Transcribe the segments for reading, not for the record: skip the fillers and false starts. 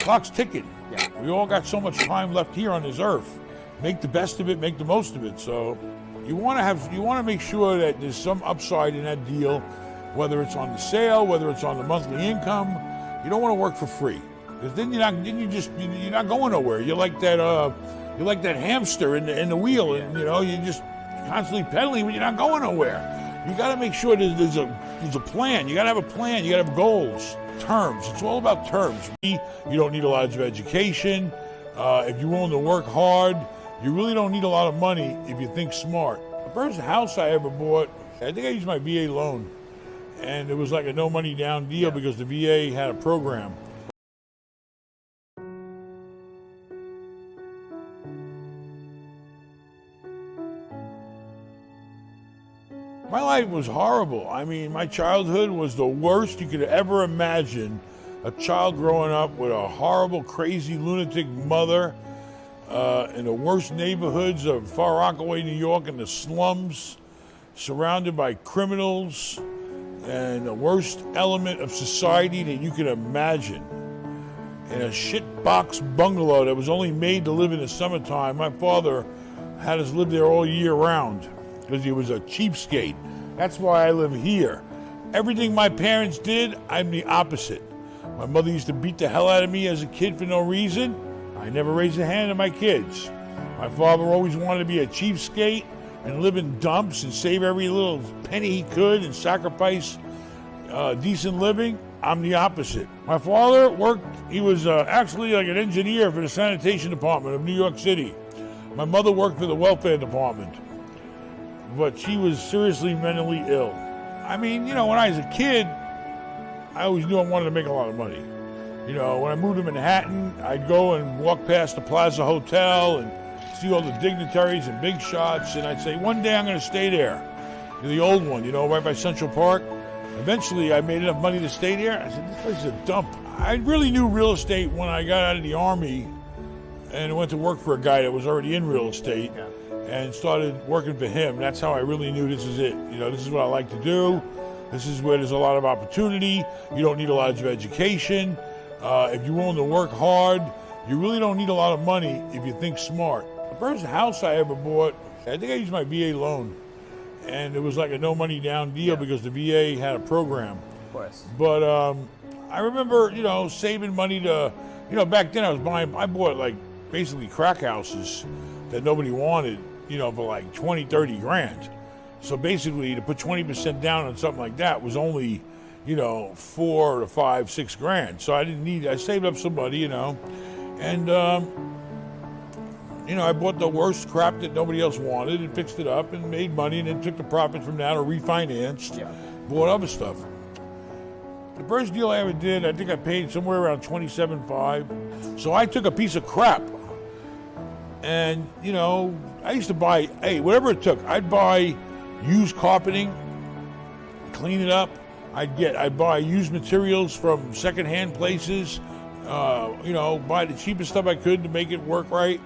Clock's ticking. Yeah. We all got so much time left here on this earth. Make the best of it, make the most of it. So you want to make sure that there's some upside in that deal, whether it's on the sale, whether it's on the monthly income. You don't want to work for free, because then you're not going nowhere. You're like that hamster in the wheel, and you're just constantly pedaling, but you're not going nowhere. You got to make sure there's a plan. You got to have a plan. You got to have goals. Terms. It's all about terms. You don't need a lot of education. If you're willing to work hard, you really don't need a lot of money if you think smart. The first house I ever bought, I think I used my VA loan, and it was like a no money down deal because the VA had a program. My life was horrible. I mean, my childhood was the worst you could ever imagine. A child growing up with a horrible, crazy, lunatic mother in the worst neighborhoods of Far Rockaway, New York, in the slums, surrounded by criminals and the worst element of society that you could imagine. In a shitbox bungalow that was only made to live in the summertime. My father had us live there all year round, because he was a cheapskate. That's why I live here. Everything my parents did, I'm the opposite. My mother used to beat the hell out of me as a kid for no reason. I never raised a hand at my kids. My father always wanted to be a cheapskate and live in dumps and save every little penny he could and sacrifice decent living. I'm the opposite. My father he was actually like an engineer for the sanitation department of New York City. My mother worked for the welfare department, but she was seriously mentally ill. I mean, when I was a kid, I always knew I wanted to make a lot of money. When I moved to Manhattan, I'd go and walk past the Plaza Hotel and see all the dignitaries and big shots, and I'd say, one day I'm going to stay there. The old one, right by Central Park. Eventually, I made enough money to stay there. I said, this place is a dump. I really knew real estate when I got out of the Army and went to work for a guy that was already in real estate. Yeah. And started working for him. That's how I really knew this is it. This is what I like to do. This is where there's a lot of opportunity. You don't need a lot of education. If you're willing to work hard, you really don't need a lot of money if you think smart. The first house I ever bought, I think I used my VA loan, and it was like a no money down deal because the VA had a program. Of course. But I remember, saving money to, back then I bought like basically crack houses that nobody wanted, for like 20, 30 grand. So basically to put 20% down on something like that was only, 4 to 5, 6 grand. So I saved up some money, and, I bought the worst crap that nobody else wanted and fixed it up and made money and then took the profit from that or refinanced, bought other stuff. The first deal I ever did, I think I paid somewhere around $27,500. So I took a piece of crap. And, I used to buy, whatever it took. I'd buy used carpeting, clean it up. I'd buy used materials from secondhand places, buy the cheapest stuff I could to make it work right.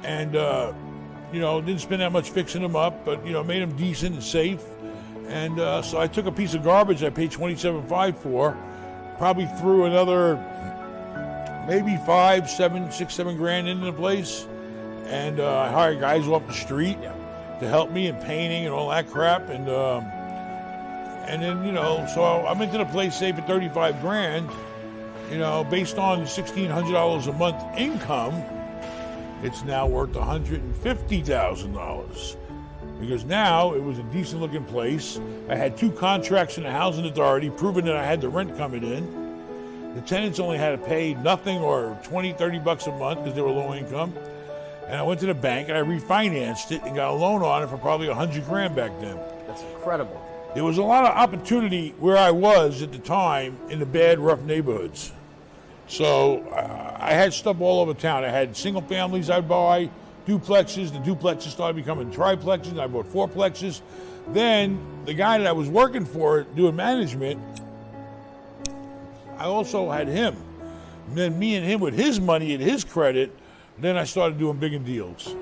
And, didn't spend that much fixing them up, but, made them decent and safe. And so I took a piece of garbage I paid $27,500 for, probably threw another maybe 5, 7, 6, 7 grand into the place. And I hired guys off the street to help me in painting and all that crap. And then, so I'm into the place, say, for 35 grand, based on $1,600 a month income, it's now worth $150,000. Because now it was a decent looking place. I had 2 contracts in the housing authority, proving that I had the rent coming in. The tenants only had to pay nothing or $20, $30 a month because they were low income. And I went to the bank and I refinanced it and got a loan on it for probably 100 grand back then. That's incredible. There was a lot of opportunity where I was at the time in the bad, rough neighborhoods. So I had stuff all over town. I had single families I'd buy, duplexes. The duplexes started becoming triplexes. I bought fourplexes. Then the guy that I was working for doing management, I also had him. And then me and him with his money and his credit, then I started doing bigger deals.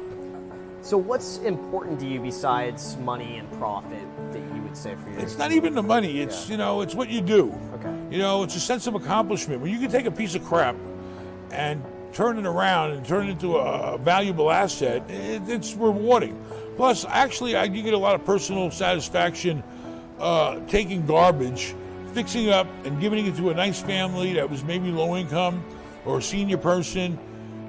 So what's important to you besides money and profit that you would say for you? It's not even the money. It's, it's what you do. Okay. It's a sense of accomplishment. When you can take a piece of crap and turn it around and turn it into a valuable asset, it's rewarding. Plus, actually, I do get a lot of personal satisfaction taking garbage, fixing it up, and giving it to a nice family that was maybe low income or a senior person,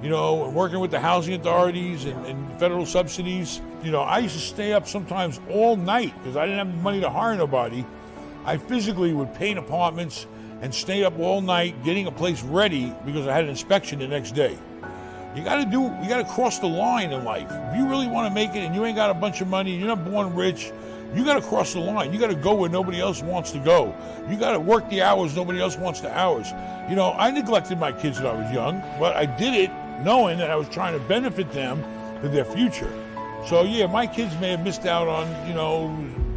you know, and working with the housing authorities and federal subsidies. You know, I used to stay up sometimes all night because I didn't have the money to hire nobody. I physically would paint apartments and stay up all night getting a place ready because I had an inspection the next day. You gotta cross the line in life. If you really want to make it and you ain't got a bunch of money, you're not born rich, you gotta cross the line. You gotta go where nobody else wants to go. You gotta work the hours nobody else wants the hours. You know, I neglected my kids when I was young, but I did it knowing that I was trying to benefit them for their future. So yeah, my kids may have missed out on, you know,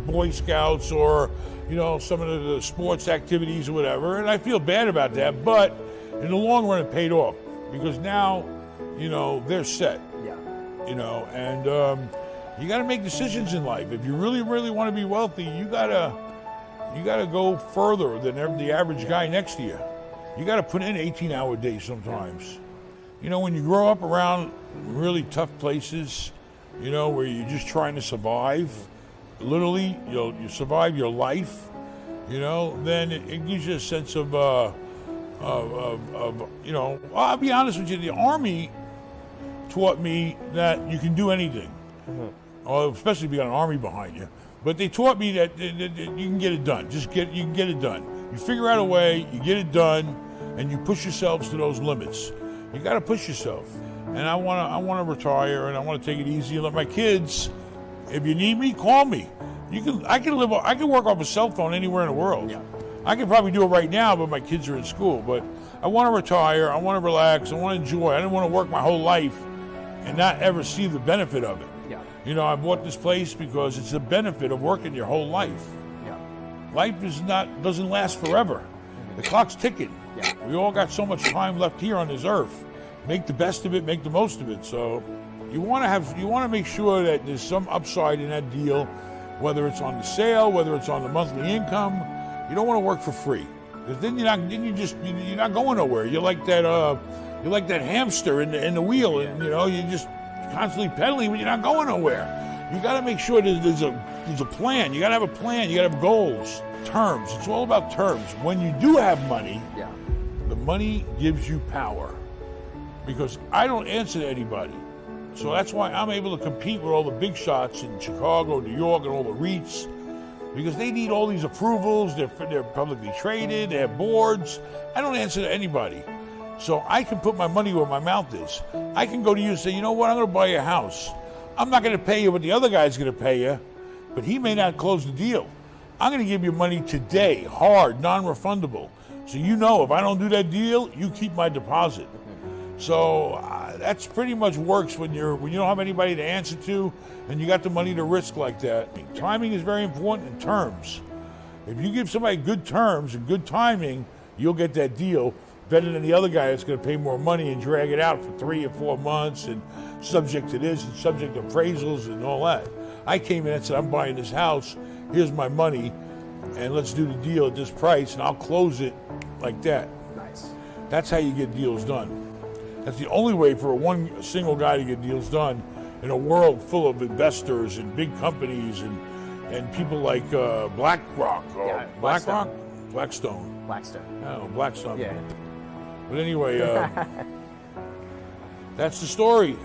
Boy Scouts or, you know, some of the sports activities or whatever, and I feel bad about that, but in the long run it paid off because now, you know, they're set. Yeah. You know, and you got to make decisions in life. If you really, really want to be wealthy, you gotta go further than the average guy next to you. You got to put in 18-hour days sometimes. You know, when you grow up around really tough places, you know, where you're just trying to survive, literally, you survive your life, you know, then it gives you a sense of you know, I'll be honest with you, the Army taught me that you can do anything, especially if you got an army behind you. But they taught me that you can get it done. You can get it done. You figure out a way, you get it done, and you push yourselves to those limits. You got to push yourself. And I want to retire, and I want to take it easy and let my kids. If you need me, call me. I can work off a cell phone anywhere in the world. Yeah. I can probably do it right now, but my kids are in school. But I want to retire. I want to relax. I want to enjoy. I didn't want to work my whole life and not ever see the benefit of it. Yeah. You know, I bought this place because it's the benefit of working your whole life. Yeah. Life doesn't last forever. The clock's ticking. Yeah. We all got so much time left here on this earth. Make the best of it, make the most of it. So you want to make sure that there's some upside in that deal, whether it's on the sale, whether it's on the monthly income. You don't want to work for free, because then you're not going nowhere. You're like that hamster in the wheel, and you know, you're just constantly pedaling, but you're not going nowhere. You got to make sure that there's a plan. You got to have a plan. You got to have goals, terms. It's all about terms. When you do have money, the money gives you power, because I don't answer to anybody. So that's why I'm able to compete with all the big shots in Chicago, New York, and all the REITs, because they need all these approvals. They're publicly traded. They have boards. I don't answer to anybody. So I can put my money where my mouth is. I can go to you and say, you know what, I'm going to buy you a house. I'm not going to pay you what the other guy's going to pay you, but he may not close the deal. I'm going to give you money today, hard, non-refundable. So you know, if I don't do that deal, you keep my deposit. So that's pretty much works when you don't have anybody to answer to and you got the money to risk like that. Timing is very important, and terms. If you give somebody good terms and good timing, you'll get that deal better than the other guy that's going to pay more money and drag it out for 3 or 4 months and subject to this and subject to appraisals and all that. I came in and said, I'm buying this house, here's my money, and let's do the deal at this price, and I'll close it like that. Nice. That's how you get deals done. That's the only way for a single guy to get deals done in a world full of investors and big companies and people like BlackRock or Blackstone. Blackstone. Oh, Blackstone. Yeah. But anyway, that's the story.